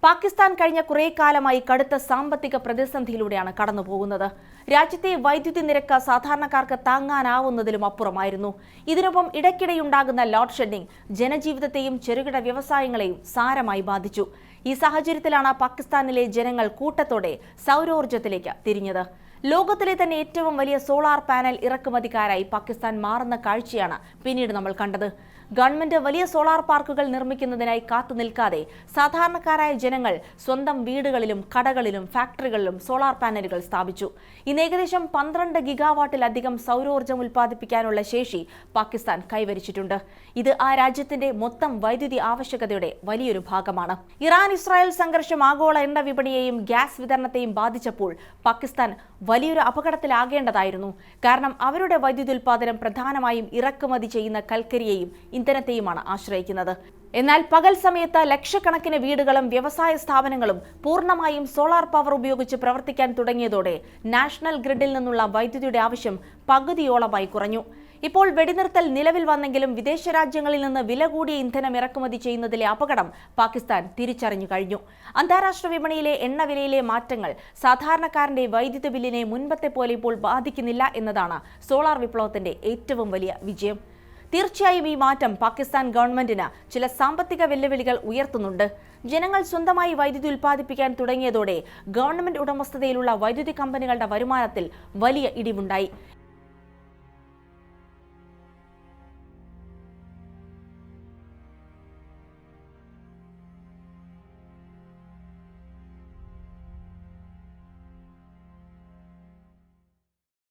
പാകിസ്ഥാൻ കഴിഞ്ഞ കുറേ കാലമായി കടുത്ത സാമ്പത്തിക പ്രതിസന്ധിയിലൂടെയാണ് കടന്നുപോകുന്നത്. രാജ്യത്തെ വൈദ്യുതി നിരക്ക് സാധാരണക്കാർക്ക് താങ്ങാനാവുന്നതിലും അപ്പുറമായിരുന്നു. ഇതിനൊപ്പം ഇടയ്ക്കിടെയുണ്ടാകുന്ന ലോഡ് ഷെഡിംഗ് ജനജീവിതത്തെയും ചെറുകിട വ്യവസായങ്ങളെയും സാരമായി ബാധിച്ചു. ഈ സാഹചര്യത്തിലാണ് പാകിസ്ഥാനിലെ ജനങ്ങൾ കൂട്ടത്തോടെ സൗരോർജ്ജത്തിലേക്ക് തിരിഞ്ഞത്. ലോകത്തിലെ തന്നെ ഏറ്റവും വലിയ സോളാർ പാനൽ ഇറക്കുമതിക്കാരായി പാകിസ്ഥാൻ മാറുന്ന കാഴ്ചയാണ് പിന്നീട് നമ്മൾ കണ്ടത്. ഗവൺമെന്റ് വലിയ സോളാർ പാർക്കുകൾ നിർമ്മിക്കുന്നതിനായി കാത്തുനിൽക്കാതെ സാധാരണക്കാരായ ജനങ്ങൾ സ്വന്തം വീടുകളിലും കടകളിലും ഫാക്ടറികളിലും സോളാർ പാനലുകൾ സ്ഥാപിച്ചു. ഇന്ന് ഏകദേശം 12 ഗിഗാവാട്ടിലധികം സൗരോർജ്ജം ഉൽപ്പാദിപ്പിക്കാനുള്ള ശേഷി പാകിസ്ഥാൻ കൈവരിച്ചിട്ടുണ്ട്. ഇത് ആ രാജ്യത്തിന്റെ മൊത്തം വൈദ്യുതി ആവശ്യകതയുടെ വലിയൊരു ഭാഗമാണ്. ഇറാൻ-ഇസ്രായേൽ സംഘർഷം ആഗോള എണ്ണ വിപണിയെയും ഗ്യാസ് വിതരണത്തെയും ബാധിച്ചപ്പോൾ പാകിസ്ഥാൻ വലിയൊരു അപകടത്തിലാകേണ്ടതായിരുന്നു. കാരണം അവരുടെ വൈദ്യുതി ഉൽപ്പാദനം പ്രധാനമായും ഇറക്കുമതി ചെയ്യുന്ന കൽക്കരിയെയും ഇന്ധനത്തെയുമാണ് ആശ്രയിക്കുന്നത്. എന്നാൽ പകൽ സമയത്ത് ലക്ഷക്കണക്കിന് വീടുകളും വ്യവസായ സ്ഥാപനങ്ങളും പൂർണ്ണമായും സോളാർ പവർ ഉപയോഗിച്ച് പ്രവർത്തിക്കാൻ തുടങ്ങിയതോടെ നാഷണൽ ഗ്രിഡിൽ നിന്നുള്ള വൈദ്യുതിയുടെ ആവശ്യം പകുതിയോളമായി കുറഞ്ഞു. ഇപ്പോൾ വെടിനിർത്തൽ നിലവിൽ വന്നെങ്കിലും വിദേശ രാജ്യങ്ങളിൽ നിന്ന് വില കൂടിയ ഇന്ധനം ഇറക്കുമതി ചെയ്യുന്നതിലെ അപകടം പാകിസ്ഥാൻ തിരിച്ചറിഞ്ഞു കഴിഞ്ഞു. അന്താരാഷ്ട്ര വിപണിയിലെ എണ്ണവിലയിലെ മാറ്റങ്ങൾ സാധാരണക്കാരന്റെ വൈദ്യുതി ബില്ലിനെ മുൻപത്തെ പോലെ ഇപ്പോൾ ബാധിക്കുന്നില്ല എന്നതാണ് സോളാർ വിപ്ലവത്തിന്റെ ഏറ്റവും വലിയ വിജയം. തീർച്ചയായും ഈ മാറ്റം പാകിസ്ഥാൻ ഗവൺമെന്റിന് ചില സാമ്പത്തിക വെല്ലുവിളികൾ ഉയർത്തുന്നുണ്ട്. ജനങ്ങൾ സ്വന്തമായി വൈദ്യുതി ഉൽപ്പാദിപ്പിക്കാൻ തുടങ്ങിയതോടെ ഗവൺമെന്റ് ഉടമസ്ഥതയിലുള്ള വൈദ്യുതി കമ്പനികളുടെ വരുമാനത്തിൽ വലിയ ഇടിവുണ്ടായി.